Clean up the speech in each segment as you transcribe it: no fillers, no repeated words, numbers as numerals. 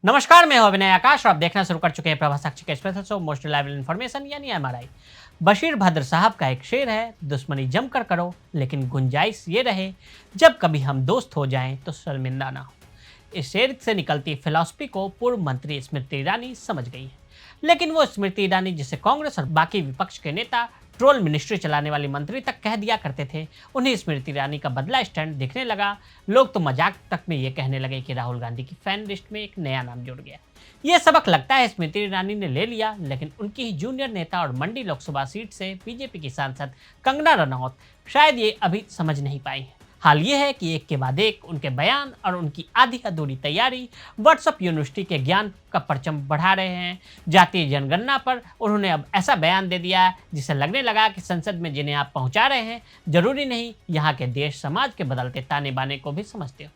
नमस्कार, मैं हूं अभिनय आकाश और आप देखना शुरू कर चुके हैं प्रभा साक्षी का special show most reliable information यानी एमआरआई। बशीर भद्र साहब का एक शेर है, दुश्मनी जमकर करो लेकिन गुंजाइश ये रहे, जब कभी हम दोस्त हो जाएं तो शर्मिंदा ना हो। इस शेर से निकलती फिलॉसफी को पूर्व मंत्री स्मृति ईरानी समझ गई है, लेकिन वो स्मृति ईरानी जिसे कांग्रेस और बाकी विपक्ष के नेता ट्रोल मिनिस्ट्री चलाने वाली मंत्री तक कह दिया करते थे, उन्हें स्मृति ईरानी का बदला स्टैंड दिखने लगा। लोग तो मजाक तक में ये कहने लगे कि राहुल गांधी की फैन लिस्ट में एक नया नाम जुड़ गया। ये सबक लगता है स्मृति ईरानी ने ले लिया, लेकिन उनकी ही जूनियर नेता और मंडी लोकसभा सीट से बीजेपी की सांसद कंगना रनौत शायद ये अभी समझ नहीं पाई है। हाल ये है कि एक के बाद एक उनके बयान और उनकी आधी अधूरी तैयारी व्हाट्सएप यूनिवर्सिटी के ज्ञान का परचम बढ़ा रहे हैं। जातीय जनगणना पर उन्होंने अब ऐसा बयान दे दिया जिससे लगने लगा कि संसद में जिन्हें आप पहुंचा रहे हैं जरूरी नहीं यहाँ के देश समाज के बदलते ताने बाने को भी समझते हो।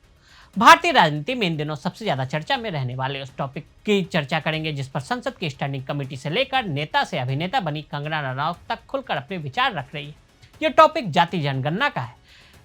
भारतीय राजनीति में इन दिनों सबसे ज्यादा चर्चा में रहने वाले उस टॉपिक की चर्चा करेंगे जिस पर संसद की स्टैंडिंग कमेटी से लेकर नेता से अभिनेता बनी कंगना रनौत तक खुलकर अपने विचार रख रही है। यह टॉपिक जाति जनगणना का है।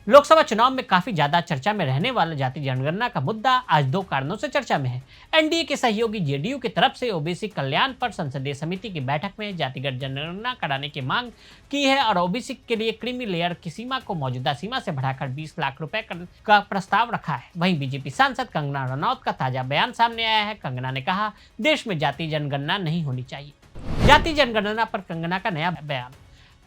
लोकसभा चुनाव में काफी ज्यादा चर्चा में रहने वाला जाति जनगणना का मुद्दा आज दो कारणों से चर्चा में है। एनडीए के सहयोगी जेडीयू की तरफ से ओबीसी कल्याण पर संसदीय समिति की बैठक में जातिगत जनगणना कराने की मांग की है और ओबीसी के लिए क्रीमी लेयर की सीमा को मौजूदा सीमा से बढ़ाकर 20 लाख रुपए का प्रस्ताव रखा है। वहीं बीजेपी सांसद कंगना रनौत का ताजा बयान सामने आया है। कंगना ने कहा, देश में जाति जनगणना नहीं होनी चाहिए। जाति जनगणना पर कंगना का नया बयान।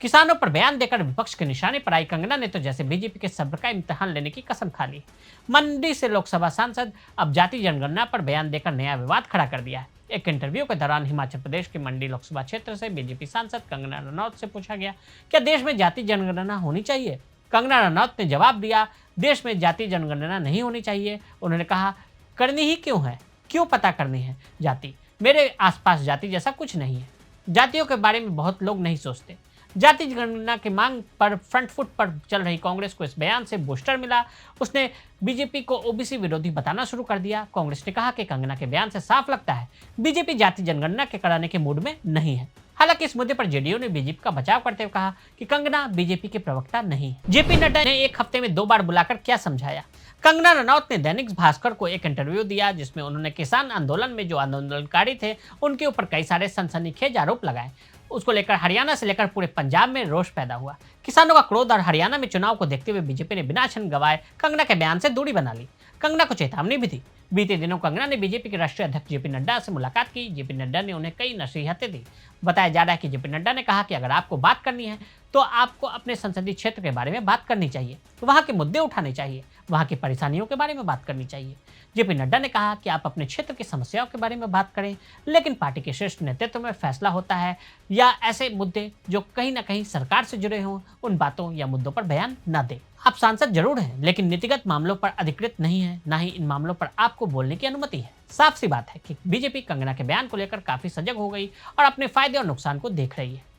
किसानों पर बयान देकर विपक्ष के निशाने पर आई कंगना ने तो जैसे बीजेपी के सब्र का इम्तिहान लेने की कसम खा ली। मंडी से लोकसभा सांसद अब जाति जनगणना पर बयान देकर नया विवाद खड़ा कर दिया है। एक इंटरव्यू के दौरान हिमाचल प्रदेश के मंडी लोकसभा क्षेत्र से बीजेपी सांसद कंगना रनौत से पूछा गया, क्या देश में जाति जनगणना होनी चाहिए? कंगना रनौत ने जवाब दिया, देश में जाति जनगणना नहीं होनी चाहिए। उन्होंने कहा, करनी ही क्यों है? क्यों पता करनी है जाति? मेरे आसपास जाति जैसा कुछ नहीं है। जातियों के बारे में बहुत लोग नहीं सोचते। जाति जनगणना की मांग पर फ्रंट फुट पर चल रही कांग्रेस को इस बयान से बूस्टर मिला। उसने बीजेपी को ओबीसी विरोधी बताना शुरू कर दिया। कांग्रेस ने कहा कि कंगना के बयान से साफ लगता है बीजेपी जाति जनगणना के कराने के मूड में नहीं है। हालांकि इस मुद्दे पर जेडीयू ने बीजेपी का बचाव करते हुए कहा कि कंगना बीजेपी के प्रवक्ता नहीं है। जेपी नड्डा ने एक हफ्ते में 2 बार बुलाकर क्या समझाया? कंगना रनौत ने दैनिक भास्कर को एक इंटरव्यू दिया जिसमें उन्होंने किसान आंदोलन में जो आंदोलनकारी थे उनके ऊपर कई सारे सनसनीखेज आरोप लगाए। उसको लेकर हरियाणा से लेकर पूरे पंजाब में रोष पैदा हुआ। किसानों का क्रोध और हरियाणा में चुनाव को देखते हुए बीजेपी ने बिना क्षण गवाए कंगना के बयान से दूरी बना ली। कंगना को चेतावनी भी दी। बीते दिनों कंगना ने बीजेपी के राष्ट्रीय अध्यक्ष जेपी नड्डा से मुलाकात की। जेपी नड्डा ने उन्हें कई नसीहतें दी। बताया जा रहा है कि जेपी नड्डा ने कहा कि अगर आपको बात करनी है तो आपको अपने संसदीय क्षेत्र के बारे में बात करनी चाहिए, वहाँ के मुद्दे उठाने चाहिए, वहाँ की परेशानियों के बारे में बात करनी चाहिए। जेपी नड्डा ने कहा कि आप अपने क्षेत्र की समस्याओं के बारे में बात करें, लेकिन पार्टी के शीर्ष नेतृत्व में फैसला होता है या ऐसे मुद्दे जो कहीं ना कहीं सरकार से जुड़े हों उन बातों या मुद्दों पर बयान न दें। आप सांसद जरूर हैं, लेकिन नीतिगत मामलों पर अधिकृत नहीं है, ना ही इन मामलों पर आपको बोलने की अनुमति है। साफ सी बात है कि बीजेपी कंगना के बयान को लेकर काफी सजग हो गई और अपने फायदे और नुकसान को देख रही है।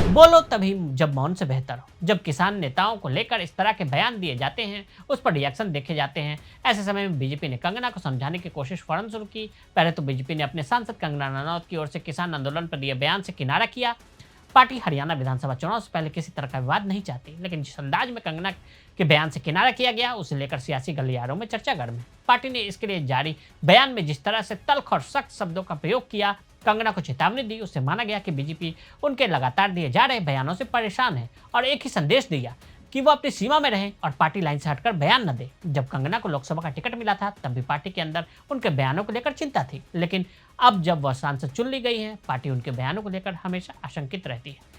बोलो तभी जब मौन से बेहतर हो। जब किसान नेताओं को लेकर इस तरह के बयान दिए जाते हैं, उस पर रिएक्शन देखे जाते हैं, ऐसे समय में बीजेपी ने कंगना को समझाने की कोशिश फौरन शुरू की। पहले तो बीजेपी ने अपने सांसद कंगना रनौत की ओर से किसान आंदोलन पर दिए बयान से किनारा किया। पार्टी हरियाणा विधानसभा चुनाव से पहले किसी तरह का विवाद नहीं चाहती, लेकिन जिस अंदाज में कंगना के बयान से किनारा किया गया उसे लेकर सियासी गलियारों में चर्चा गर्म है। पार्टी ने इसके लिए जारी बयान में जिस तरह से तल्ख और सख्त शब्दों का प्रयोग किया, कंगना को चेतावनी दी, उससे माना गया कि बीजेपी उनके लगातार दिए जा रहे बयानों से परेशान है और एक ही संदेश दिया कि वो अपनी सीमा में रहें और पार्टी लाइन से हटकर बयान न दे। जब कंगना को लोकसभा का टिकट मिला था तब भी पार्टी के अंदर उनके बयानों को लेकर चिंता थी, लेकिन अब जब वह सांसद चुन ली गई हैं, पार्टी उनके बयानों को लेकर हमेशा आशंकित रहती है।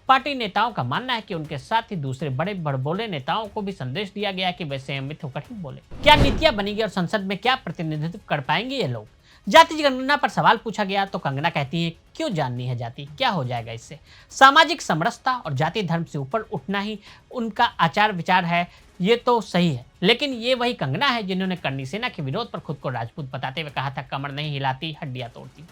पार्टी नेताओं का मानना है कि उनके साथ ही दूसरे बड़े बड़बोले नेताओं को भी संदेश दिया गया कि वे संयमित होकर ही बोले। क्या नीतियां बनेगी और संसद में क्या प्रतिनिधित्व कर पाएंगे ये लोग? जाति जनगणना पर सवाल पूछा गया तो कंगना कहती है, क्यों जाननी है जाति, क्या हो जाएगा इससे? सामाजिक समरसता और जाति धर्म से ऊपर उठना ही उनका आचार विचार है, ये तो सही है, लेकिन ये वही कंगना है जिन्होंने करनी सेना के विरोध पर खुद को राजपूत बताते हुए कहा था, कमर नहीं हिलाती हड्डियां तोड़ती।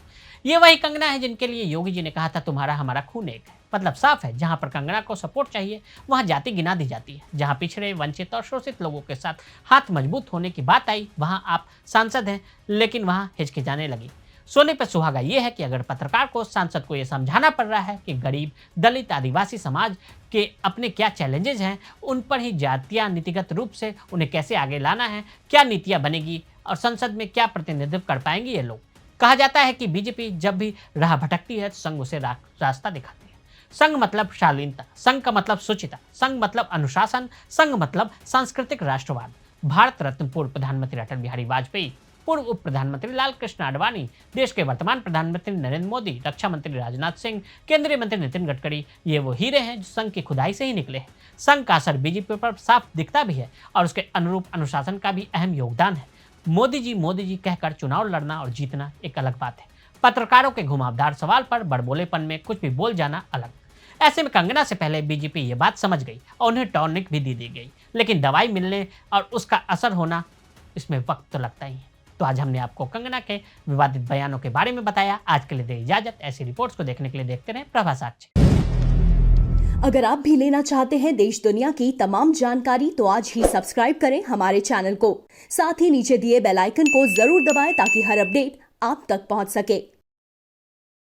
ये वही कंगना है जिनके लिए योगी जी ने कहा था, तुम्हारा हमारा खून एक है। मतलब साफ है, जहां पर कंगना को सपोर्ट चाहिए वहां जाति गिना दी जाती है। जहां पिछड़े, वंचित और शोषित लोगों के साथ हाथ मजबूत होने की बात आई वहां आप सांसद हैं, लेकिन वहां हिचकिचाने लगी। सोने पर सुहागा ये है कि अगर पत्रकार को, सांसद को ये समझाना पड़ रहा है कि गरीब, दलित, आदिवासी समाज के अपने क्या चैलेंजेस हैं, उन पर ही जातियां नीतिगत रूप से उन्हें कैसे आगे लाना है, क्या नीतियां बनेगी, और संसद में क्या प्रतिनिधित्व कर पाएंगे ये लोग। कहा जाता है कि बीजेपी जब भी राह भटकती है तो संघ उसे रास्ता दिखाती है। संघ मतलब शालीनता, संघ का मतलब शुचिता, संघ मतलब अनुशासन, संघ मतलब सांस्कृतिक राष्ट्रवाद। भारत रत्न पूर्व प्रधानमंत्री अटल बिहारी वाजपेयी, पूर्व उप प्रधानमंत्री लाल कृष्ण आडवाणी, देश के वर्तमान प्रधानमंत्री नरेंद्र मोदी, रक्षा मंत्री राजनाथ सिंह, केंद्रीय मंत्री नितिन गडकरी, ये वो हीरे हैं जो संघ की खुदाई से ही निकले हैं। संघ का असर बीजेपी पर साफ दिखता भी है और उसके अनुरूप अनुशासन का भी अहम योगदान है। मोदी जी कहकर चुनाव लड़ना और जीतना एक अलग बात है। पत्रकारों के घुमावदार सवाल पर बड़बोलेपन में कुछ भी बोल जाना अलग। ऐसे में कंगना से पहले बीजेपी ये बात समझ गई और उन्हें टॉनिक भी दी गई, लेकिन दवाई मिलने और उसका असर होना इसमें वक्त तो लगता ही है। तो आज हमने आपको कंगना के विवादित बयानों के बारे में बताया। आज के लिए दे इजाजत। ऐसी रिपोर्ट्स को देखने के लिए देखते रहें प्रभा साक्षी। अगर आप भी लेना चाहते हैं देश दुनिया की तमाम जानकारी तो आज ही सब्सक्राइब करें हमारे चैनल को। साथ ही नीचे दिए बेल आइकन को जरूर दबाएं ताकि हर अपडेट आप तक पहुंच सके।